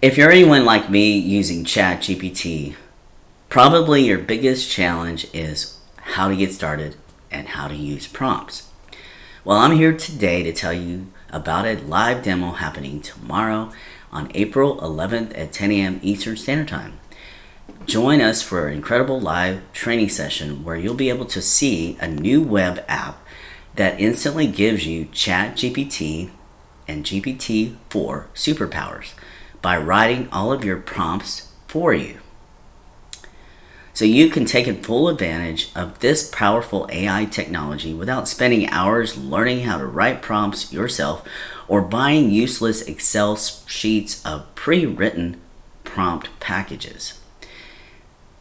If you're anyone like me using ChatGPT, probably your biggest challenge is how to get started and how to use prompts. Well, I'm here today to tell you about a live demo happening tomorrow on April 11th at 10 a.m. Eastern Standard Time. Join us for an incredible live training session where you'll be able to see a new web app that instantly gives you ChatGPT and GPT-4 superpowers by writing all of your prompts for you. So you can take full advantage of this powerful AI technology without spending hours learning how to write prompts yourself or buying useless Excel sheets of pre-written prompt packages.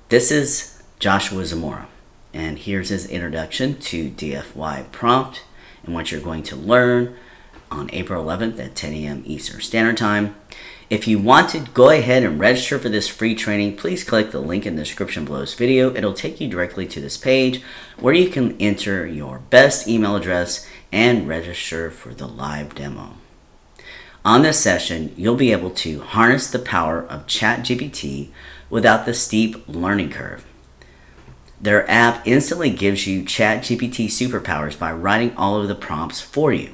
This is Joshua Zamora, and here's his introduction to DFYPrompt and what you're going to learn on April 11th at 10 a.m. Eastern Standard Time. If you want to go ahead and register for this free training, please click the link in the description below this video. It'll take you directly to this page where you can enter your best email address and register for the live demo. On this session, you'll be able to harness the power of ChatGPT without the steep learning curve. Their app instantly gives you ChatGPT superpowers by writing all of the prompts for you.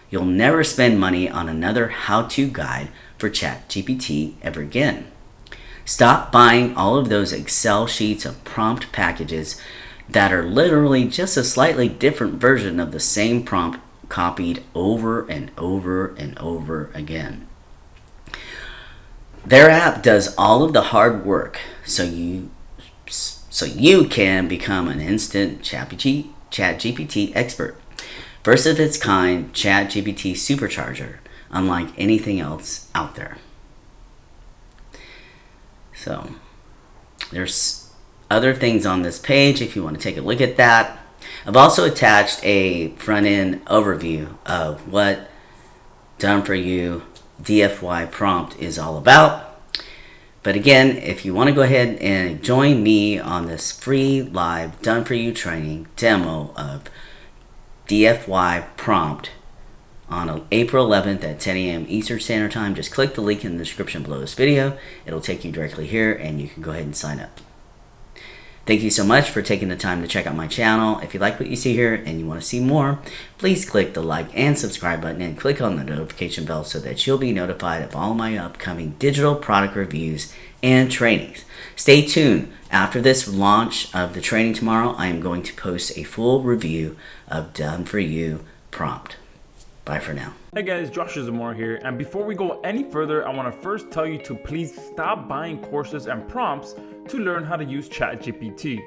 You'll never spend money on another how-to guide for ChatGPT ever again. Stop buying all of those Excel sheets of prompt packages that are literally just a slightly different version of the same prompt copied over and over and over again. Their app does all of the hard work so you can become an instant ChatGPT expert. First of its kind ChatGPT supercharger, unlike anything else out there. So there's other things on this page if you want to take a look at that. I've also attached a front-end overview of what Done For You DFYPrompt is all about. But again, if you want to go ahead and join me on this free live Done For You training demo of DFYPrompt on April 11th at 10 a.m. Eastern Standard Time, just click the link in the description below this video. It'll take you directly here and you can go ahead and sign up. Thank you so much for taking the time to check out my channel. If you like what you see here and you want to see more, please click the like and subscribe button and click on the notification bell so that you'll be notified of all my upcoming digital product reviews and trainings. Stay tuned. After this launch of the training tomorrow, I am going to post a full review of Done For You Prompt. Bye for now. Hey guys, Joshua Zamora here, and before we go any further, I want to first tell you to please stop buying courses and prompts to learn how to use ChatGPT.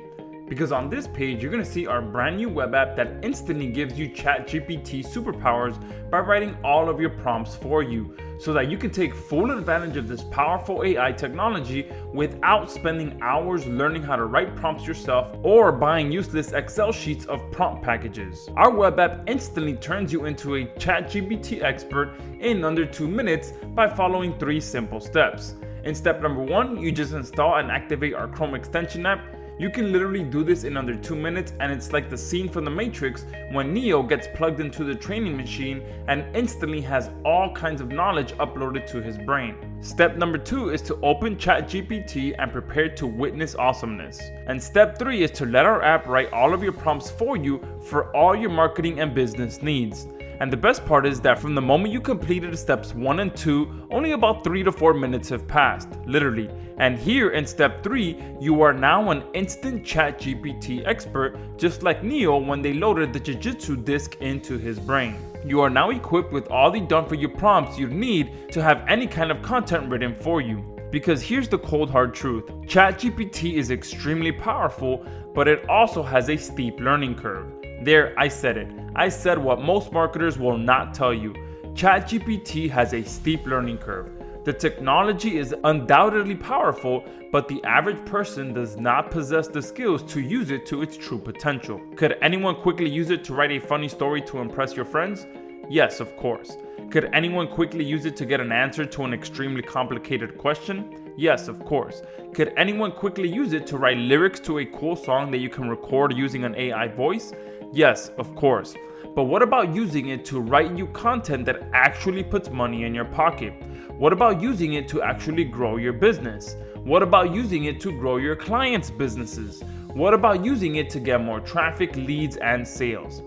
Because on this page, you're going to see our brand new web app that instantly gives you ChatGPT superpowers by writing all of your prompts for you, so that you can take full advantage of this powerful AI technology without spending hours learning how to write prompts yourself or buying useless Excel sheets of prompt packages. Our web app instantly turns you into a ChatGPT expert in under 2 minutes by following 3 simple steps. In step number 1, you just install and activate our Chrome extension app. You can literally do this in under 2 minutes, and it's like the scene from the Matrix when Neo gets plugged into the training machine and instantly has all kinds of knowledge uploaded to his brain. Step number 2 is to open ChatGPT and prepare to witness awesomeness. And step 3 is to let our app write all of your prompts for you for all your marketing and business needs. And the best part is that from the moment you completed steps 1 and 2, only about 3 to 4 minutes have passed, literally. And here in step 3, you are now an instant ChatGPT expert, just like Neo when they loaded the Jujutsu disc into his brain. You are now equipped with all the Done For You prompts you need to have any kind of content written for you. Because here's the cold hard truth, ChatGPT is extremely powerful, but it also has a steep learning curve. There, I said it. I said what most marketers will not tell you. ChatGPT has a steep learning curve. The technology is undoubtedly powerful, but the average person does not possess the skills to use it to its true potential. Could anyone quickly use it to write a funny story to impress your friends? Yes, of course. Could anyone quickly use it to get an answer to an extremely complicated question? Yes, of course. Could anyone quickly use it to write lyrics to a cool song that you can record using an AI voice? Yes, of course. But what about using it to write you content that actually puts money in your pocket? What about using it to actually grow your business? What about using it to grow your clients' businesses? What about using it to get more traffic, leads, and sales?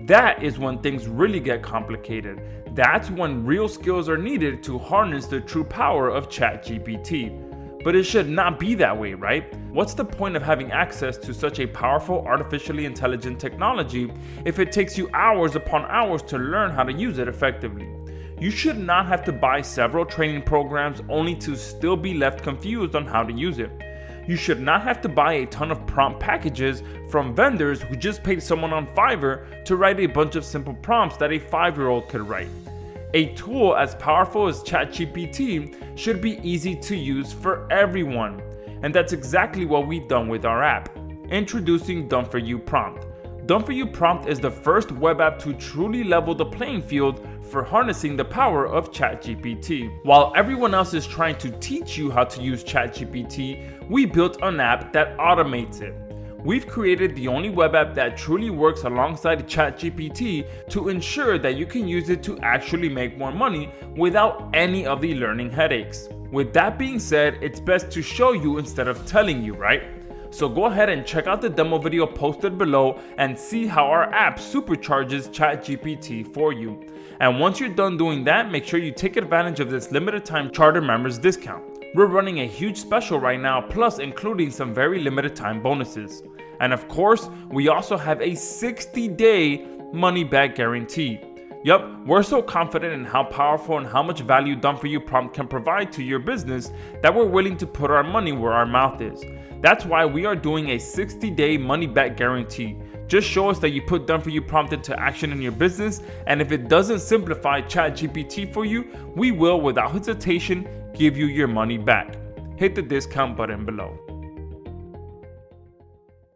That is when things really get complicated. That's when real skills are needed to harness the true power of ChatGPT. But it should not be that way, right? What's the point of having access to such a powerful artificially intelligent technology if it takes you hours upon hours to learn how to use it effectively? You should not have to buy several training programs only to still be left confused on how to use it. You should not have to buy a ton of prompt packages from vendors who just paid someone on Fiverr to write a bunch of simple prompts that a 5-year-old could write. A tool as powerful as ChatGPT should be easy to use for everyone. And that's exactly what we've done with our app. Introducing DFYPrompt. DFYPrompt is the first web app to truly level the playing field for harnessing the power of ChatGPT. While everyone else is trying to teach you how to use ChatGPT, we built an app that automates it. We've created the only web app that truly works alongside ChatGPT to ensure that you can use it to actually make more money without any of the learning headaches. With that being said, it's best to show you instead of telling you, right? So go ahead and check out the demo video posted below and see how our app supercharges ChatGPT for you. And once you're done doing that, make sure you take advantage of this limited time charter members discount. We're running a huge special right now, plus including some very limited time bonuses. And of course, we also have a 60-day money back guarantee. Yup, we're so confident in how powerful and how much value DFYPrompt can provide to your business that we're willing to put our money where our mouth is. That's why we are doing a 60-day money back guarantee. Just show us that you put DFYPrompt into action in your business, and if it doesn't simplify ChatGPT for you, we will, without hesitation, give you your money back. Hit the discount button below.